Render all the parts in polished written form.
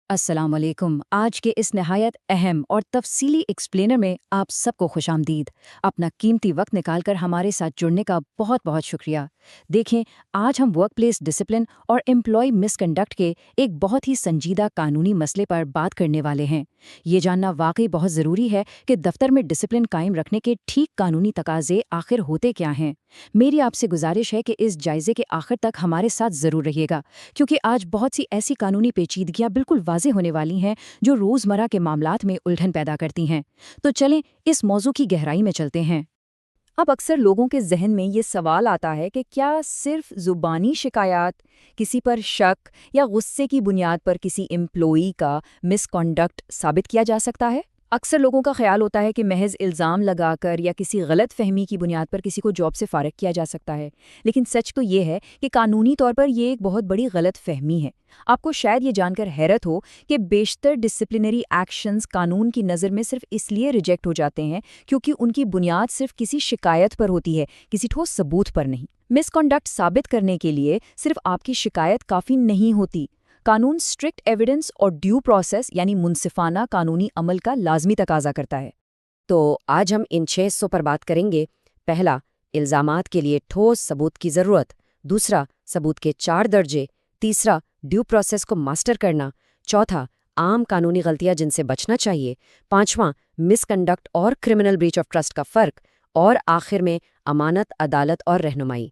अस्सलाम वालेकुम। आज के इस नहायत अहम और तफसीली एक्सप्लेनर में आप सबको खुशामदीद। अपना कीमती वक्त निकालकर हमारे साथ जुड़ने का बहुत बहुत शुक्रिया। देखें, आज हम वर्क प्लेस डिसिप्लिन और एम्प्लॉय मिसकंडक्ट के एक बहुत ही संजीदा कानूनी मसले पर बात करने वाले हैं। ये जानना वाकई बहुत ज़रूरी है कि दफ्तर में डिसिप्लिन कायम रखने के ठीक कानूनी तकाजे आखिर होते क्या हैं। मेरी आपसे गुजारिश है कि इस जायजे के आखिर तक हमारे साथ ज़रूर रहिएगा, क्योंकि आज बहुत सी ऐसी कानूनी पेचीदगियां बिल्कुल वाज़ेह होने वाली हैं जो रोज़मर्रा के मामलात में उलझन पैदा करती हैं। तो चलें इस मौजू की गहराई में चलते हैं। अब अक्सर लोगों के जहन में ये सवाल आता है कि क्या सिर्फ ज़ुबानी शिकायत, किसी पर शक या गुस्से की बुनियाद पर किसी एम्प्लॉई का मिसकॉन्डक्ट साबित किया जा सकता है? अक्सर लोगों का ख्याल होता है कि महज इल्ज़ाम लगाकर या किसी गलत फहमी की बुनियाद पर किसी को जॉब से फ़ारिग किया जा सकता है। लेकिन सच तो ये है कि कानूनी तौर पर यह एक बहुत बड़ी गलत फहमी है। आपको शायद ये जानकर हैरत हो कि बेशतर डिसिप्लिनरी एक्शंस कानून की नज़र में सिर्फ इसलिए रिजेक्ट हो जाते हैं क्योंकि उनकी बुनियाद सिर्फ किसी शिकायत पर होती है, किसी ठोस सबूत पर नहीं। मिसकॉन्डक्ट साबित करने के लिए सिर्फ आपकी शिकायत काफ़ी नहीं होती। कानून स्ट्रिक्ट एविडेंस और ड्यू प्रोसेस यानी मुनसिफाना कानूनी अमल का लाजमी तकाजा करता है। तो आज हम इन 6 हिस्सों पर बात करेंगे। पहला, इल्ज़ामात के लिए ठोस सबूत की ज़रूरत। दूसरा, सबूत के 4 दर्जे। तीसरा, ड्यू प्रोसेस को मास्टर करना। चौथा, आम कानूनी गलतियां जिनसे बचना चाहिए। पांचवां, मिसकंडक्ट और क्रिमिनल ब्रीच ऑफ ट्रस्ट का फ़र्क। और आखिर में अमानत, अदालत और रहनुमाई।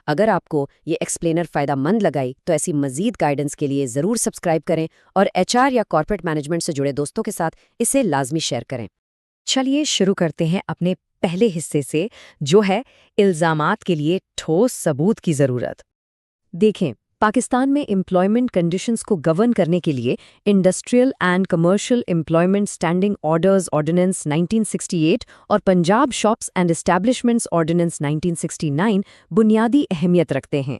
अगर आपको ये एक्सप्लेनर फ़ायदेमंद लगाई तो ऐसी मज़ीद गाइडेंस के लिए ज़रूर सब्सक्राइब करें और एचआर या कॉर्पोरेट मैनेजमेंट से जुड़े दोस्तों के साथ इसे लाजमी शेयर करें। चलिए शुरू करते हैं अपने पहले हिस्से से, जो है इल्ज़ामात के लिए ठोस सबूत की ज़रूरत। देखें, पाकिस्तान में एम्प्लॉयमेंट कंडीशंस को गवर्न करने के लिए industrial and commercial employment standing orders ordinance 1968 और Punjab shops and establishments ordinance 1969 बुनियादी अहमियत रखते हैं।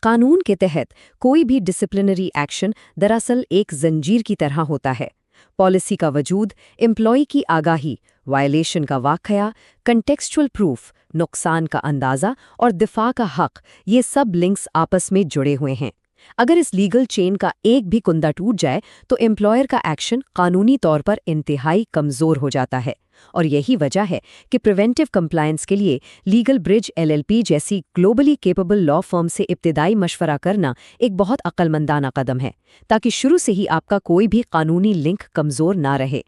कानून के तहत कोई भी डिसिप्लिनरी एक्शन दरअसल एक जंजीर की तरह होता है। पॉलिसी का वजूद, एम्प्लॉय की आगाही, वायलेशन का वाकया, कंटेक्सचुअल प्रूफ, नुकसान का अंदाज़ा और दिफा का हक, ये सब लिंक्स आपस में जुड़े हुए हैं। अगर इस लीगल चेन का एक भी कुंदा टूट जाए तो एम्प्लॉयर का एक्शन कानूनी तौर पर इंतहाई कमज़ोर हो जाता है। और यही वजह है कि प्रिवेंटिव कंप्लायंस के लिए लीगल ब्रिज एलएलपी जैसी ग्लोबली केपेबल लॉ फर्म से इब्तिदाई मशवरा करना एक बहुत अक्लमंदाना कदम है, ताकि शुरू से ही आपका कोई भी कानूनी लिंक कमज़ोर ना रहे।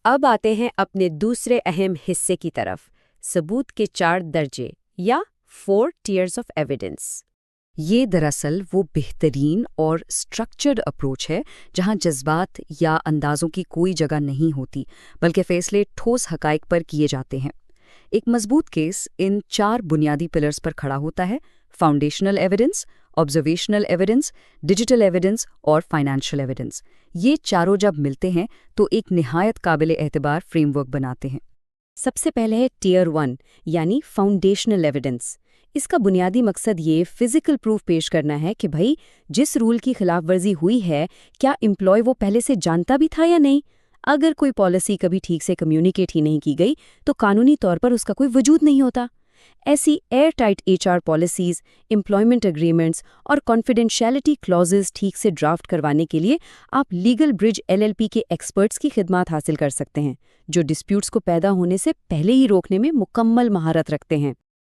अब आते हैं अपने दूसरे अहम हिस्से की तरफ, सबूत के 4 दर्जे या 4 टियर्स ऑफ एविडेंस। ये दरअसल वो बेहतरीन और स्ट्रक्चर्ड अप्रोच है जहां जज्बात या अंदाज़ों की कोई जगह नहीं होती, बल्कि फैसले ठोस हकाइक पर किए जाते हैं। एक मजबूत केस इन 4 बुनियादी पिलर्स पर खड़ा होता है: foundational evidence, observational evidence, digital evidence और फाइनेंशियल एविडेंस। ये चारों जब मिलते हैं तो एक निहायत काबिल एतबार फ्रेमवर्क बनाते हैं। सबसे पहले है टियर 1 यानी फाउंडेशनल एविडेंस। इसका बुनियादी मकसद ये फिजिकल प्रूफ पेश करना है कि भाई जिस रूल की खिलाफवर्जी हुई है, क्या एम्प्लॉय वो पहले से जानता भी था या नहीं। अगर कोई पॉलिसी कभी ठीक से कम्युनिकेट ही नहीं की गई तो कानूनी तौर पर उसका कोई वजूद नहीं होता। ऐसी air tight HR policies, employment agreements और कॉन्फिडेंशियलिटी क्लॉजेज ठीक से ड्राफ्ट करवाने के लिए आप लीगल ब्रिज एलएलपी के एक्सपर्ट्स की खिदमत हासिल कर सकते हैं, जो डिस्प्यूट्स को पैदा होने से पहले ही रोकने में मुकम्मल महारत रखते हैं।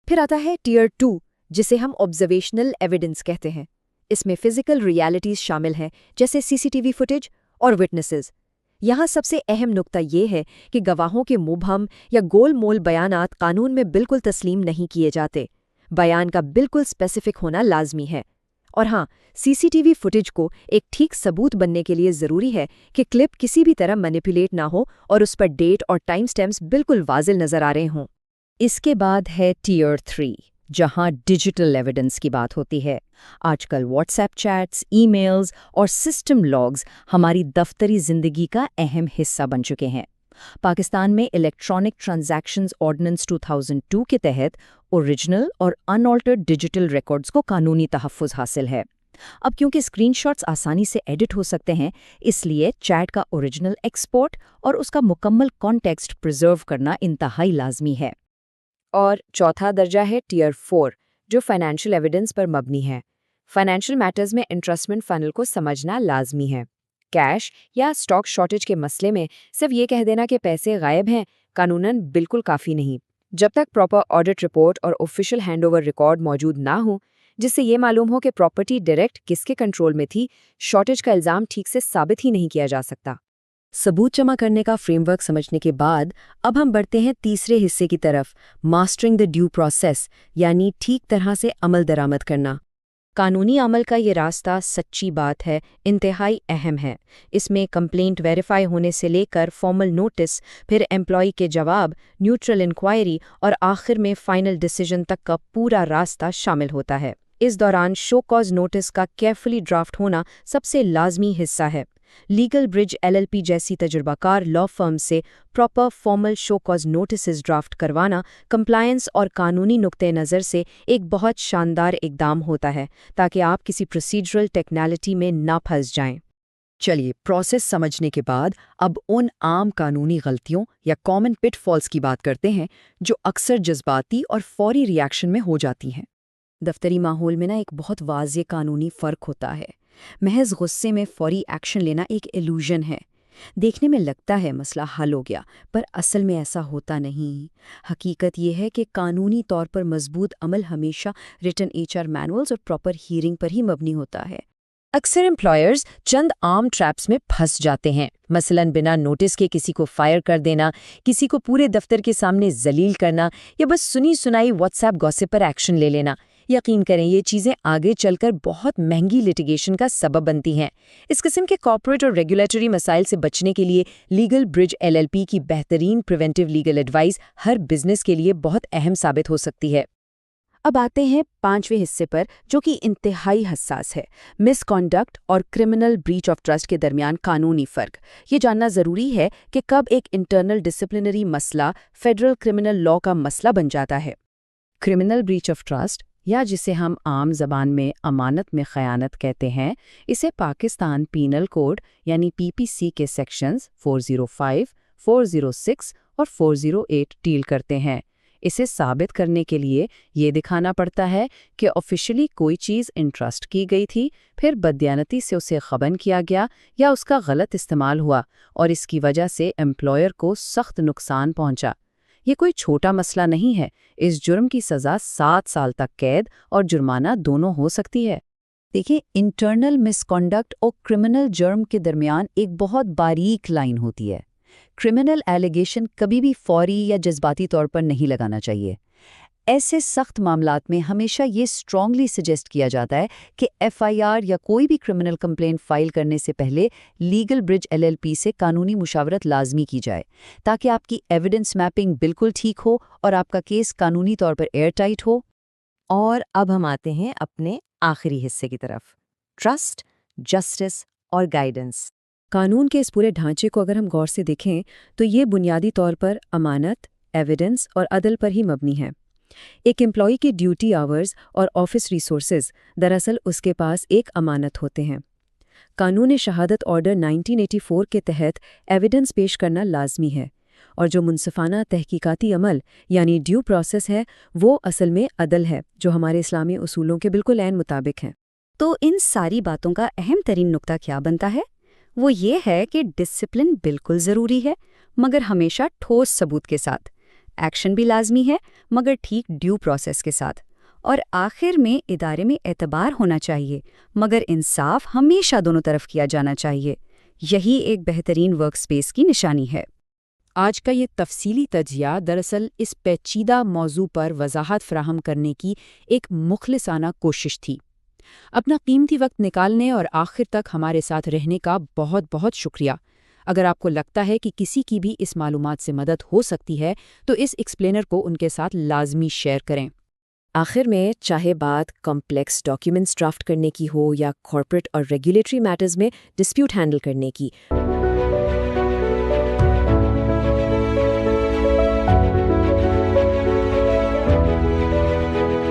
फिर आता है टियर 2, जिसे हम ऑब्जर्वेशनल एविडेंस कहते हैं। इसमें फिजिकल रियलिटीज शामिल हैं, जैसे सीसीटीवी फुटेज और विटनेसेस। यहाँ सबसे अहम नुक्ता ये है कि गवाहों के मुबहम या गोलमोल बयानात कानून में बिल्कुल तस्लीम नहीं किए जाते। बयान का बिल्कुल स्पेसिफिक होना लाजमी है। और हाँ, सीसीटीवी फुटेज को एक ठीक सबूत बनने के लिए ज़रूरी है कि क्लिप किसी भी तरह मैनिपुलेट ना हो और उस पर डेट और टाइम स्टैम्प्स बिल्कुल वाज़िह नज़र आ रहे हों। इसके बाद है टियर 3, जहां डिजिटल एविडेंस की बात होती है। आजकल व्हाट्सएप चैट्स, ईमेल्स और सिस्टम लॉग्स हमारी दफ्तरी जिंदगी का अहम हिस्सा बन चुके हैं। पाकिस्तान में इलेक्ट्रॉनिक ट्रांजैक्शंस ऑर्डिनेंस 2002 के तहत ओरिजिनल और अनऑल्टर्ड डिजिटल रिकॉर्ड्स को कानूनी तहफ़्फ़ुज़ हासिल है। अब क्योंकि स्क्रीनशॉट्स आसानी से एडिट हो सकते हैं, इसलिए चैट का ओरिजिनल एक्सपोर्ट और उसका मुकम्मल कॉन्टेक्स्ट प्रिजर्व करना इंतहाई लाजमी है। और चौथा दर्जा है टियर 4, जो फाइनेंशियल एविडेंस पर मबनी है। फाइनेंशियल मैटर्स में इंटरेस्टमेंट फनल को समझना लाजमी है। कैश या स्टॉक शॉर्टेज के मसले में सिर्फ ये कह देना कि पैसे गायब हैं कानूनन बिल्कुल काफ़ी नहीं। जब तक प्रॉपर ऑडिट रिपोर्ट और ऑफिशियल हैंडओवर रिकॉर्ड मौजूद ना हो जिससे ये मालूम हो कि प्रॉपर्टी डायरेक्ट किसके कंट्रोल में थी, शॉर्टेज का इल्ज़ाम ठीक से साबित ही नहीं किया जा सकता। सबूत जमा करने का फ्रेमवर्क समझने के बाद अब हम बढ़ते हैं तीसरे हिस्से की तरफ, मास्टरिंग द ड्यू प्रोसेस, यानी ठीक तरह से अमल दरामद करना। कानूनी अमल का ये रास्ता सच्ची बात है, इंतहाई अहम है। इसमें कंप्लेंट वेरीफाई होने से लेकर फॉर्मल नोटिस, फिर एम्प्लॉय के जवाब, न्यूट्रल इंक्वायरी और आखिर में फाइनल डिसीजन तक का पूरा रास्ता शामिल होता है। इस दौरान शो कॉज नोटिस का केयरफुली ड्राफ्ट होना सबसे लाजमी हिस्सा है। लीगल ब्रिज LLP जैसी तजुर्बाकार लॉ फर्म से proper formal show cause notices draft करवाना कंप्लायंस और कानूनी नुक्ते नज़र से एक बहुत शानदार इकदाम होता है ताकि आप किसी प्रोसीजरल टेक्निकलिटी में ना फंस जाएं। चलिए, प्रोसेस समझने के बाद अब उन आम कानूनी गलतियों या कॉमन पिटफॉल्स की बात करते हैं जो अक्सर जज्बाती और फौरी रिएक्शन में हो जाती हैं। दफ्तरी माहौल में एक बहुत वाज़ेह कानूनी फ़र्क होता है। महज गुस्से में फौरी एक्शन लेना एक इल्यूजन है। देखने में लगता है मसला हल हो गया, पर असल में ऐसा होता नहीं। हकीकत यह है कि कानूनी तौर पर मजबूत अमल हमेशा रिटन HR मैनुअल्स और प्रॉपर हियरिंग पर ही मबनी होता है। अक्सर एम्प्लॉयर्स चंद आम ट्रैप्स में फंस जाते हैं, मसलन बिना नोटिस के किसी को फायर कर देना, किसी को पूरे दफ्तर के सामने जलील करना या बस सुनी सुनाई व्हाट्सएप गॉसिप पर एक्शन ले लेना। यकीन करें, ये चीज़ें आगे चलकर बहुत महंगी लिटिगेशन का सबब बनती हैं। इस किस्म के कॉर्पोरेट और रेगुलेटरी मसाइल से बचने के लिए लीगल ब्रिज LLP की बेहतरीन प्रिवेंटिव लीगल एडवाइस हर बिजनेस के लिए बहुत अहम साबित हो सकती है। अब आते हैं पांचवें हिस्से पर, जो कि इंतहाई हसास है, मिसकॉन्डक्ट और क्रिमिनल ब्रीच ऑफ ट्रस्ट के दरमियान कानूनी फ़र्क। ये जानना ज़रूरी है कि कब एक इंटरनल डिसिप्लिनरी मसला फेडरल क्रिमिनल लॉ का मसला बन जाता है। क्रिमिनल ब्रीच ऑफ ट्रस्ट, या जिसे हम आम ज़बान में अमानत में ख़यानत कहते हैं, इसे पाकिस्तान पीनल कोड यानी PPC के सेक्शंस 405, 406 और 408 डील करते हैं। इसे साबित करने के लिए ये दिखाना पड़ता है कि ऑफिशियली कोई चीज़ इंट्रस्ट की गई थी, फिर बदयानती से उसे ख़बन किया गया या उसका गलत इस्तेमाल हुआ और इसकी वजह से एम्प्लॉयर को सख्त नुकसान पहुंचा। ये कोई छोटा मसला नहीं है। इस जुर्म की सज़ा 7 साल तक कैद और जुर्माना दोनों हो सकती है। देखिए, इंटरनल मिसकॉन्डक्ट और क्रिमिनल जुर्म के दरमियान एक बहुत बारीक लाइन होती है। क्रिमिनल एलिगेशन कभी भी फौरी या जज्बाती तौर पर नहीं लगाना चाहिए। ऐसे सख्त मामलात में हमेशा ये स्ट्रांगली सजेस्ट किया जाता है कि FIR या कोई भी क्रिमिनल कंप्लेंट फाइल करने से पहले लीगल ब्रिज LLP से कानूनी मुशावरत लाजमी की जाए, ताकि आपकी एविडेंस मैपिंग बिल्कुल ठीक हो और आपका केस कानूनी तौर पर एयर टाइट हो। और अब हम आते हैं अपने आखिरी हिस्से की तरफ, ट्रस्ट, जस्टिस और गाइडेंस। कानून के इस पूरे ढांचे को अगर हम गौर से देखें तो ये बुनियादी तौर पर अमानत, एविडेंस और अदल पर ही मबनी है। एक एम्प्लॉय के ड्यूटी आवर्स और ऑफिस रिसोर्सेज दरअसल उसके पास एक अमानत होते हैं। कानून शहादत ऑर्डर 1984 के तहत एविडेंस पेश करना लाजमी है, और जो मुनसिफाना तहकीकाती अमल यानी ड्यू प्रोसेस है, वो असल में अदल है, जो हमारे इस्लामी उसूलों के बिल्कुल ऐन मुताबिक है। तो इन सारी बातों का अहम तरीन नुक्ता क्या बनता है? वो ये है कि डिसिप्लिन बिल्कुल ज़रूरी है, मगर हमेशा ठोस सबूत के साथ। एक्शन भी लाजमी है, मगर ठीक ड्यू प्रोसेस के साथ। और आखिर में इदारे में एतबार होना चाहिए, मगर इंसाफ हमेशा दोनों तरफ किया जाना चाहिए। यही एक बेहतरीन वर्क स्पेस की निशानी है। आज का ये तफसीली तजिया दरअसल इस पेचीदा मौजू पर वजाहत फराहम करने की एक मुखलिसाना कोशिश थी। अपना कीमती वक्त निकालने और आखिर तक हमारे साथ रहने का बहुत बहुत शुक्रिया। अगर आपको लगता है कि किसी की भी इस मालूमात से मदद हो सकती है तो इस एक्सप्लेनर को उनके साथ लाजमी शेयर करें। आखिर में, चाहे बात कॉम्प्लेक्स डॉक्यूमेंट्स ड्राफ्ट करने की हो या कॉर्पोरेट और रेगुलेटरी मैटर्स में डिस्प्यूट हैंडल करने की,